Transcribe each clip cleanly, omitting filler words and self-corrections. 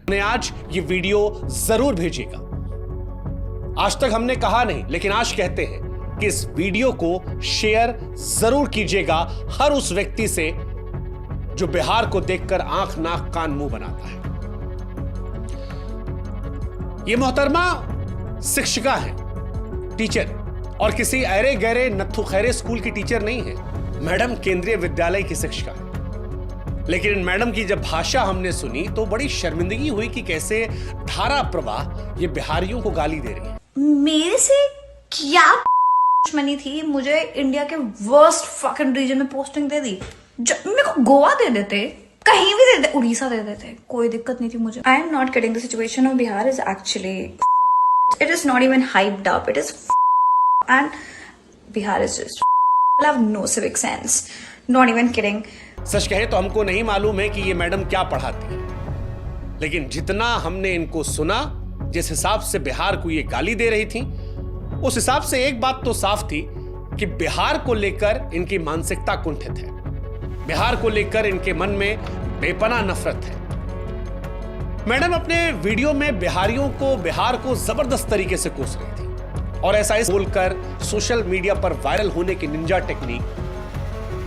उन्हें आज ये वीडियो जरूर भेजिएगा। आज तक हमने कहा नहीं, लेकिन आज कहते हैं कि इस वीडियो को शेयर जरूर कीजिएगा हर उस व्यक्ति से जो बिहार को देखकर आंख नाक कान मुंह बनाता है। ये मोहतरमा शिक्षिका है, टीचर, और किसी अरे गहरे नत्थु खैरे स्कूल की टीचर नहीं है। मैडम केंद्रीय विद्यालय की शिक्षिका है। लेकिन मैडम की जब भाषा हमने सुनी तो बड़ी शर्मिंदगी हुई कि कैसे धारा प्रवाह ये बिहारियों को गाली दे रही है। मेरे से क्या दुश्मनी थी? मुझे इंडिया के वर्स्ट फकिंग रीजन में पोस्टिंग दे दी। मेरे को गोवा दे देते, कहीं भी दे देते, उड़ीसा दे देते, कोई दिक्कत नहीं थी मुझे। I am not kidding, the situation of Bihar is actually, it is not even hyped up, it is and Bihar is just have no civic sense, not even kidding. सच कहे तो हमको नहीं मालूम है कि ये मैडम क्या पढ़ाती है, लेकिन जितना हमने इनको सुना, जिस हिसाब से बिहार को ये गाली दे रही थी, उस हिसाब से एक बात तो साफ थी कि बिहार को लेकर इनकी मानसिकता कुंठित है। बिहार को लेकर इनके मन में बेपनाह नफरत है। मैडम अपने वीडियो में बिहार को जबरदस्त तरीके से कोस रही थी, और ऐसा इस बोलकर सोशल मीडिया पर वायरल होने की निंजा टेक्निक।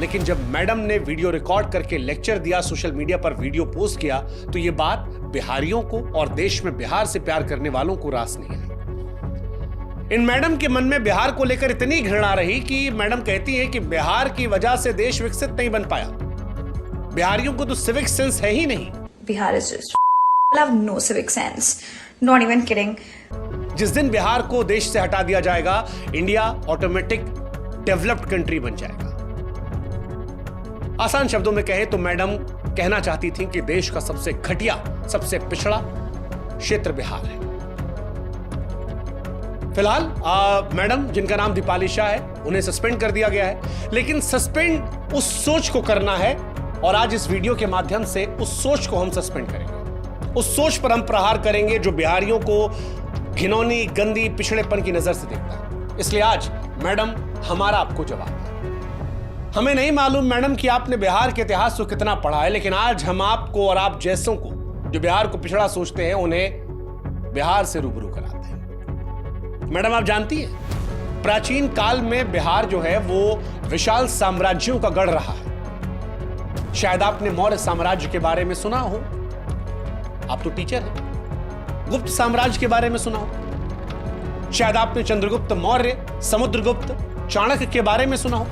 लेकिन जब मैडम ने वीडियो रिकॉर्ड करके लेक्चर दिया, सोशल मीडिया पर वीडियो पोस्ट किया, तो यह बात बिहारियों को और देश में बिहार से प्यार करने वालों को रास नहीं आई। इन मैडम के मन में बिहार को लेकर इतनी घृणा रही कि मैडम कहती है कि बिहार की वजह से देश विकसित नहीं बन पाया। बिहारियों को तो सिविक सेंस है ही नहीं। Bihar is just have no civic sense, not even kidding. जिस दिन बिहार को देश से हटा दिया जाएगा, इंडिया ऑटोमेटिक डेवलप्ड कंट्री बन जाएगा। आसान शब्दों में कहे तो मैडम कहना चाहती थी कि देश का सबसे घटिया, सबसे पिछड़ा क्षेत्र बिहार है। फिलहाल मैडम, जिनका नाम दीपाली शाह है, उन्हें सस्पेंड कर दिया गया है। लेकिन सस्पेंड उस सोच को करना है, और आज इस वीडियो के माध्यम से उस सोच को हम सस्पेंड करेंगे। उस सोच पर हम प्रहार करेंगे जो बिहारियों को घिनौनी, गंदी, पिछड़ेपन की नजर से देखता है। इसलिए आज मैडम, हमारा आपको जवाब है। हमें नहीं मालूम मैडम कि आपने बिहार के इतिहास को कितना पढ़ा है, लेकिन आज हम आपको और आप जैसों को जो बिहार को पिछड़ा सोचते हैं, उन्हें बिहार से रूबरू कराते हैं। मैडम, आप जानती हैं, प्राचीन काल में बिहार जो है वो विशाल साम्राज्यों का गढ़ रहा है। शायद आपने मौर्य साम्राज्य के बारे में सुना हो, आप तो टीचर हैं। गुप्त साम्राज्य के बारे में सुना हो, शायद आपने चंद्रगुप्त मौर्य, समुद्रगुप्त, चाणक्य के बारे में सुना हो,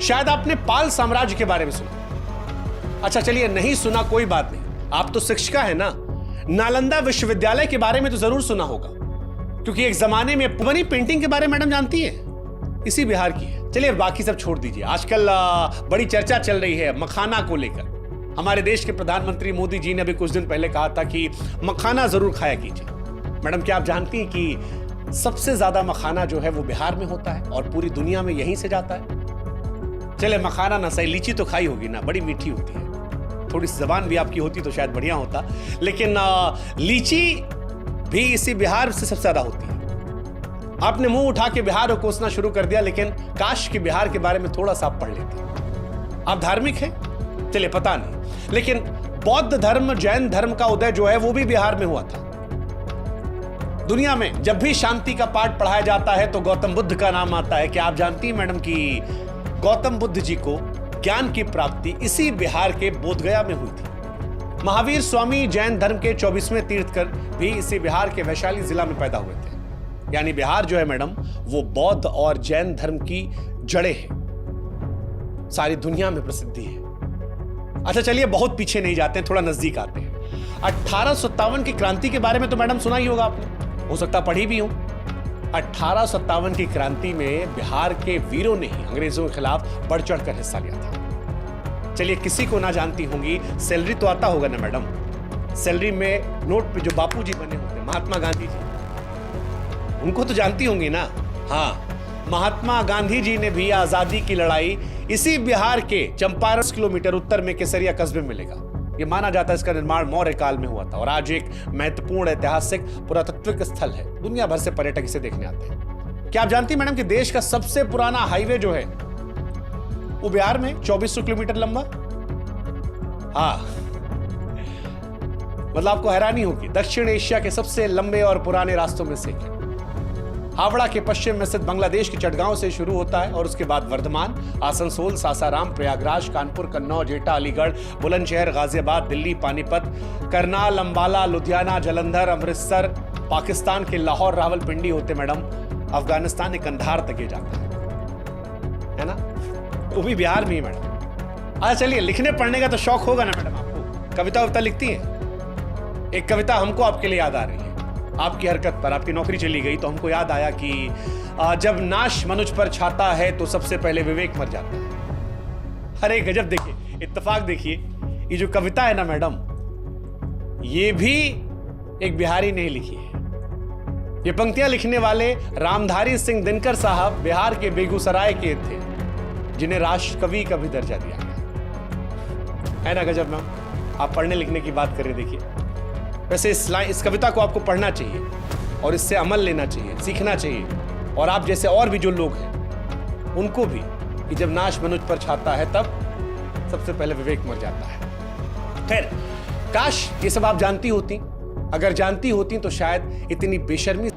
शायद आपने पाल साम्राज्य के बारे में सुना। अच्छा चलिए, नहीं सुना कोई बात नहीं, आप तो शिक्षिका है ना। नालंदा विश्वविद्यालय के बारे में तो जरूर सुना होगा, क्योंकि एक जमाने में बनी पेंटिंग के बारे में मैडम जानती है, इसी बिहार की है। चलिए बाकी सब छोड़ दीजिए। आजकल बड़ी चर्चा चल रही है मखाना को लेकर। हमारे देश के प्रधानमंत्री मोदी जी ने अभी कुछ दिन पहले कहा था कि मखाना जरूर खाया कीजिए। मैडम, क्या आप जानती हैं कि सबसे ज्यादा मखाना जो है वो बिहार में होता है, और पूरी दुनिया में यहीं से जाता है। चले मखाना ना सही, लीची तो खाई होगी ना, बड़ी मीठी होती है। थोड़ी सी जबान भी आपकी होती तो शायद बढ़िया होता, लेकिन लीची भी इसी बिहार से सबसे ज्यादा होती है। आपने मुंह उठा के बिहार को कोसना शुरू कर दिया, लेकिन काश कि बिहार के बारे में थोड़ा सा आप पढ़ लेते। आप धार्मिक हैं? चलिए पता नहीं, लेकिन बौद्ध धर्म, जैन धर्म का उदय जो है वो भी बिहार में हुआ था। दुनिया में जब भी शांति का पाठ पढ़ाया जाता है तो गौतम बुद्ध का नाम आता है। क्या आप जानती हैं मैडम कि गौतम बुद्ध जी को ज्ञान की प्राप्ति इसी बिहार के बोधगया में हुई थी। महावीर स्वामी जैन धर्म के 24वें तीर्थकर भी इसी बिहार के वैशाली जिला में पैदा हुए थे। यानी बिहार जो है मैडम, वो बौद्ध और जैन धर्म की जड़ें हैं, सारी दुनिया में प्रसिद्धि है। अच्छा चलिए, बहुत पीछे नहीं जाते हैं, थोड़ा नजदीक आते हैं। 1857 की क्रांति के बारे में तो मैडम सुना ही होगा आपने, हो सकता पढ़ी भी हो। 1857 की क्रांति में बिहार के वीरों ने ही अंग्रेजों के खिलाफ बढ़ चढ़कर हिस्सा लिया था। चलिए, किसी को ना जानती होंगी, सैलरी तो आता होगा ना मैडम। सैलरी में नोट पे जो बापू जी बने होते, महात्मा गांधी जी, उनको तो जानती होंगी ना। हाँ, महात्मा गांधी जी ने भी आजादी की लड़ाई इसी बिहार के चंपारण किलोमीटर उत्तर में केसरिया कस्बे में लगा। ये माना जाता है इसका निर्माण मौर्य काल में हुआ था, और आज एक महत्वपूर्ण ऐतिहासिक पुरातात्विक स्थल है। दुनिया भर से पर्यटक इसे देखने आते हैं। क्या आप जानती हैं मैडम कि देश का सबसे पुराना हाईवे जो है वो बिहार में 2400 किलोमीटर लंबा। हाँ, मतलब आपको हैरानी होगी, दक्षिण एशिया के सबसे लंबे और पुराने रास्तों में से एक है। हावड़ा के पश्चिम में स्थित बांग्लादेश के चटगांव से शुरू होता है और उसके बाद वर्धमान, आसनसोल, सासाराम, प्रयागराज, कानपुर, कन्नौज, एटा, अलीगढ़, बुलंदशहर, गाजियाबाद, दिल्ली, पानीपत, करनाल, अंबाला, लुधियाना, जलंधर, अमृतसर, पाकिस्तान के लाहौर, रावलपिंडी होते मैडम अफगानिस्तान के कंधार तक ये जाता है ना, वो भी बिहार में ही मैडम। अच्छा चलिए, लिखने पढ़ने का तो शौक होगा ना मैडम आपको, कविता वविता लिखती हैं? एक कविता हमको आपके लिए याद आ रही है, आपकी हरकत पर, आपकी नौकरी चली गई तो हमको याद आया कि जब नाश मनुष्य पर छाता है तो सबसे पहले विवेक मर जाता है। अरे गजब, देखिए इत्तेफाक, देखिए ये जो कविता है ना मैडम, ये भी एक बिहारी ने लिखी है। ये पंक्तियां लिखने वाले रामधारी सिंह दिनकर साहब बिहार के बेगूसराय के थे, जिन्हें राष्ट्र कवि का भी दर्जा दिया गया है ना। गजब मैम, आप पढ़ने लिखने की बात करें, देखिए वैसे इस कविता को आपको पढ़ना चाहिए और इससे अमल लेना चाहिए, सीखना चाहिए, और आप जैसे और भी जो लोग हैं उनको भी, कि जब नाश मनुष्य पर छाता है तब सबसे पहले विवेक मर जाता है। खैर, काश ये सब आप जानती होती, अगर जानती होती तो शायद इतनी बेशर्मी